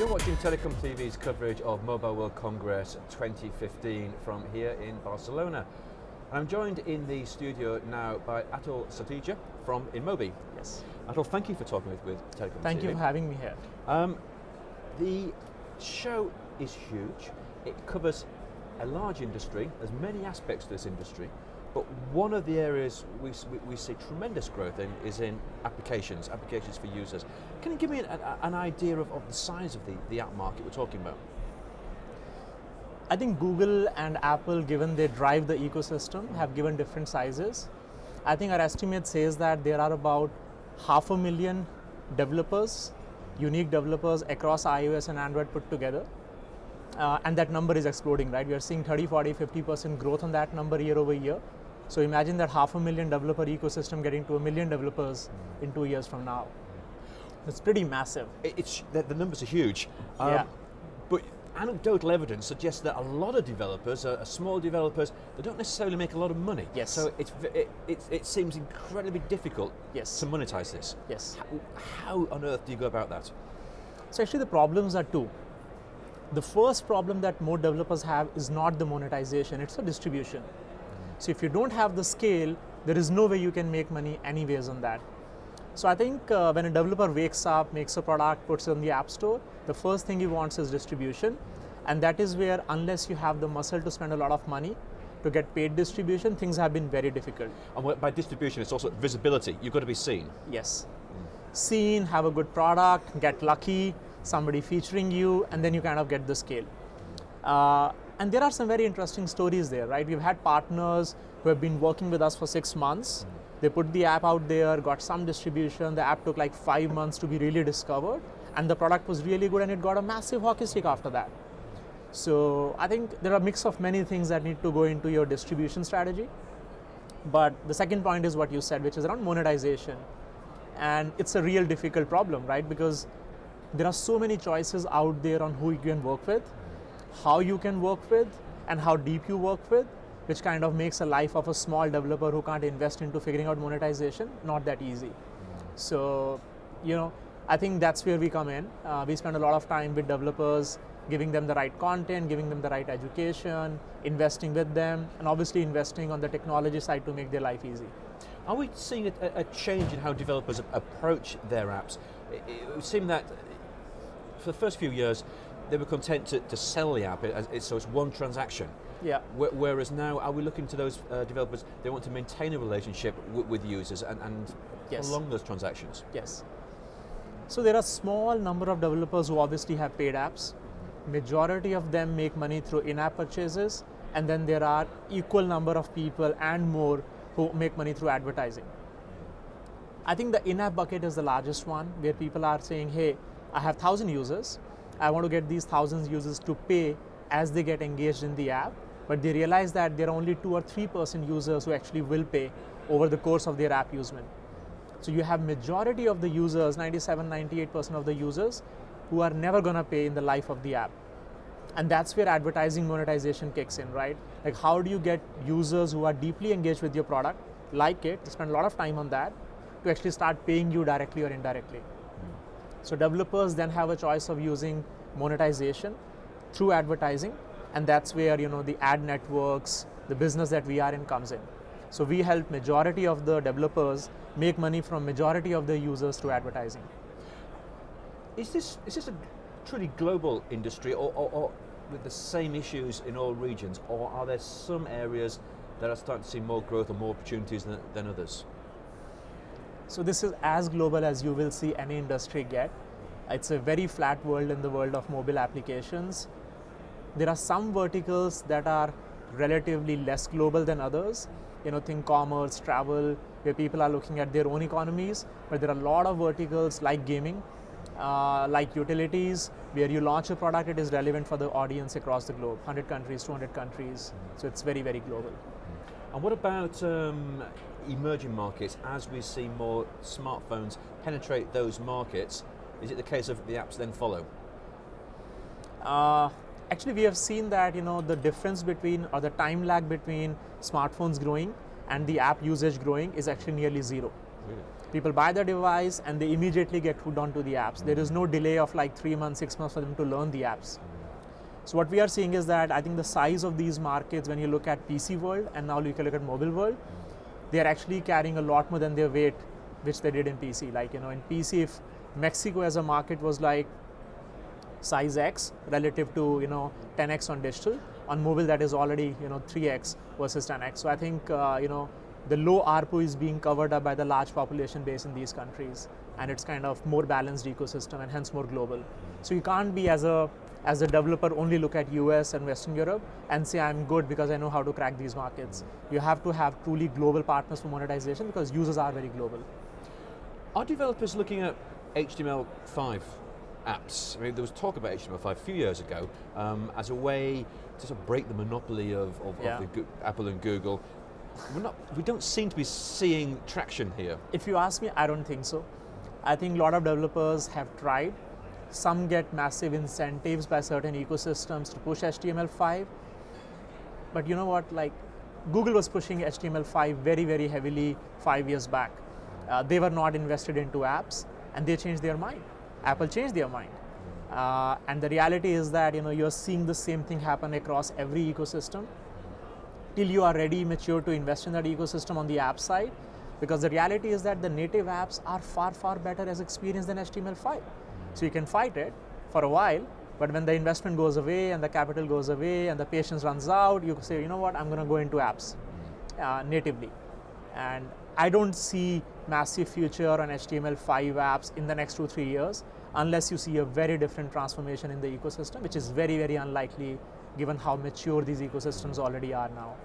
You're watching TelecomTV's coverage of Mobile World Congress 2015 from here in Barcelona. I'm joined in the studio now by Atul Satija from InMobi. Yes. Atul, thank you for talking with TelecomTV. Thank you for having me here. The show is huge. It covers a large industry. There's many aspects to this industry, but one of the areas we see tremendous growth in is in applications for users. Can you give me an idea of the size of the app market we're talking about? I think Google and Apple, given they drive the ecosystem, have given different sizes. I think our estimate says that there are about 500,000 developers, unique developers across iOS and Android put together. And that number is exploding, right? We are seeing 30, 40, 50% growth on that number year over year. So imagine that 500,000 developer ecosystem getting to 1 million developers in 2 years from now. It's pretty massive. The numbers are huge. Yeah. But anecdotal evidence suggests that a lot of developers, small developers, they don't necessarily make a lot of money. Yes. So it seems incredibly difficult Yes. to monetize this. Yes. How on earth do you go about that? So actually the problems are two. The first problem that more developers have is not the monetization, it's the distribution. So if you don't have the scale, there is no way you can make money anyways on that. So I think when a developer wakes up, makes a product, puts it on the app store, the first thing he wants is distribution. And that is where, unless you have the muscle to spend a lot of money to get paid distribution, things have been very difficult. And by distribution, it's also visibility. You've got to be seen. Yes. Seen, have a good product, get lucky, somebody featuring you, and then you kind of get the scale. And there are some very interesting stories there, right? We've had partners who have been working with us for 6 months. They put the app out there, got some distribution. The app took like 5 months to be really discovered, and the product was really good, and it got a massive hockey stick after that. So I think there are a mix of many things that need to go into your distribution strategy. But the second point is what you said, which is around monetization. And it's a real difficult problem, right? Because there are so many choices out there on who you can work with, how you can work with, and how deep you work with, which kind of makes a life of a small developer who can't invest into figuring out monetization not that easy. So, I think that's where we come in. We spend a lot of time with developers, giving them the right content, giving them the right education, investing with them, and obviously investing on the technology side to make their life easy. Are we seeing a change in how developers approach their apps? It would seem that for the first few years, they were content to sell the app, so it's one transaction. Yeah. Whereas now, are we looking to those developers, they want to maintain a relationship with users and Yes. prolong those transactions? Yes. So there are small number of developers who obviously have paid apps. Majority of them make money through in-app purchases, and then there are equal number of people and more who make money through advertising. I think the in-app bucket is the largest one, where people are saying, hey, I have 1,000 users. I want to get these 1,000 users to pay as they get engaged in the app, but they realize that there are only 2 or 3% users who actually will pay over the course of their app usage. So you have majority of the users, 97, 98% of the users, who are never going to pay in the life of the app. And that's where advertising monetization kicks in, right? Like, how do you get users who are deeply engaged with your product, like it, spend a lot of time on that, to actually start paying you directly or indirectly? So developers then have a choice of using monetization through advertising, and that's where the ad networks, the business that we are in comes in. So we help majority of the developers make money from majority of the users through advertising. Is this a truly global industry, or with the same issues in all regions, or are there some areas that are starting to see more growth or more opportunities than others? So this is as global as you will see any industry get. It's a very flat world in the world of mobile applications. There are some verticals that are relatively less global than others. Think commerce, travel, where people are looking at their own economies. But there are a lot of verticals like gaming, like utilities, where you launch a product, it is relevant for the audience across the globe, 100 countries, 200 countries. So it's very, very global. And what about emerging markets? As we see more smartphones penetrate those markets, is it the case of the apps then follow? Actually, we have seen that the difference between, or the time lag between smartphones growing and the app usage growing is actually nearly zero. Really? People buy the device and they immediately get hooked onto the apps. There is no delay of like 3 months, 6 months for them to learn the apps. So what we are seeing is that I think the size of these markets, when you look at PC world and now you can look at mobile world, they are actually carrying a lot more than their weight, which they did in PC. Like, in PC, if Mexico as a market was like size X relative to 10x on digital, on mobile that is already 3x versus 10x. So I think the low ARPU is being covered up by the large population base in these countries, and it's kind of more balanced ecosystem and hence more global. So you can't be as a developer only look at US and Western Europe and say I'm good because I know how to crack these markets. You have to have truly global partners for monetization because users are very global. Are developers looking at HTML5 apps? I mean, there was talk about HTML5 a few years ago as a way to sort of break the monopoly of Apple and Google. We don't seem to be seeing traction here. If you ask me, I don't think so. I think a lot of developers have tried. Some get massive incentives by certain ecosystems to push HTML5. But you know what, like Google was pushing HTML5 very, very heavily 5 years back. They were not invested into apps and they changed their mind. Apple changed their mind. And the reality is that you're seeing the same thing happen across every ecosystem till you are ready, mature to invest in that ecosystem on the app side, because the reality is that the native apps are far, far better as experience than HTML5. So you can fight it for a while, but when the investment goes away and the capital goes away and the patience runs out, you say, you know what, I'm going to go into apps natively. And I don't see massive future on HTML5 apps in the next 2-3 years unless you see a very different transformation in the ecosystem, which is very, very unlikely given how mature these ecosystems already are now.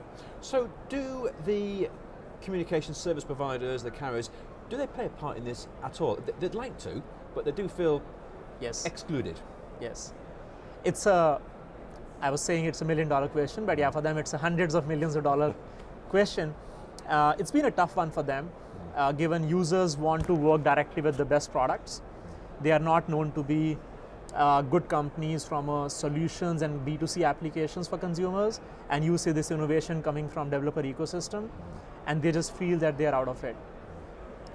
So do the communication service providers, the carriers, do they play a part in this at all? They'd like to, but they do feel excluded. Yes. I was saying it's $1 million question, but yeah, for them it's a hundreds of millions of dollar question. It's been a tough one for them, given users want to work directly with the best products. They are not known to be good companies from solutions and B2C applications for consumers, and you see this innovation coming from developer ecosystem, and they just feel that they are out of it.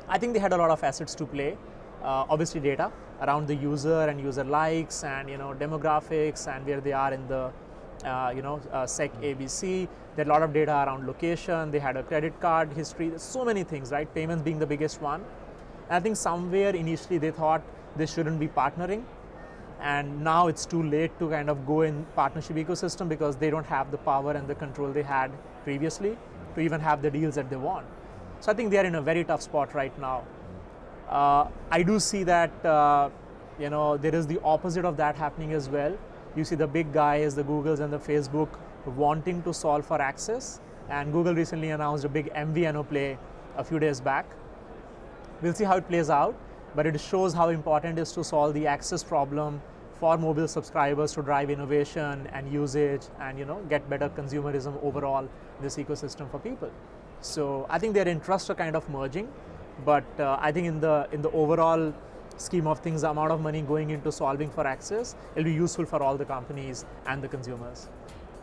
I think they had a lot of assets to play. Obviously data around the user and user likes and demographics and where they are in the SEC ABC. There are a lot of data around location. They had a credit card history. There's so many things, right? Payments being the biggest one. And I think somewhere initially they thought they shouldn't be partnering, and now it's too late to kind of go in partnership ecosystem because they don't have the power and the control they had previously to even have the deals that they want. So I think they are in a very tough spot right now. I do see that there is the opposite of that happening as well. You see the big guys, the Googles and the Facebook, wanting to solve for access, and Google recently announced a big MVNO play a few days back. We'll see how it plays out, but it shows how important it is to solve the access problem for mobile subscribers to drive innovation and usage and get better consumerism overall in this ecosystem for people. So I think their interests are kind of merging, but I think in the overall scheme of things, the amount of money going into solving for access will be useful for all the companies and the consumers.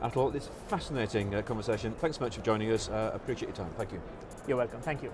Atul, it's a fascinating conversation. Thanks so much for joining us. Appreciate your time. Thank you. You're welcome. Thank you.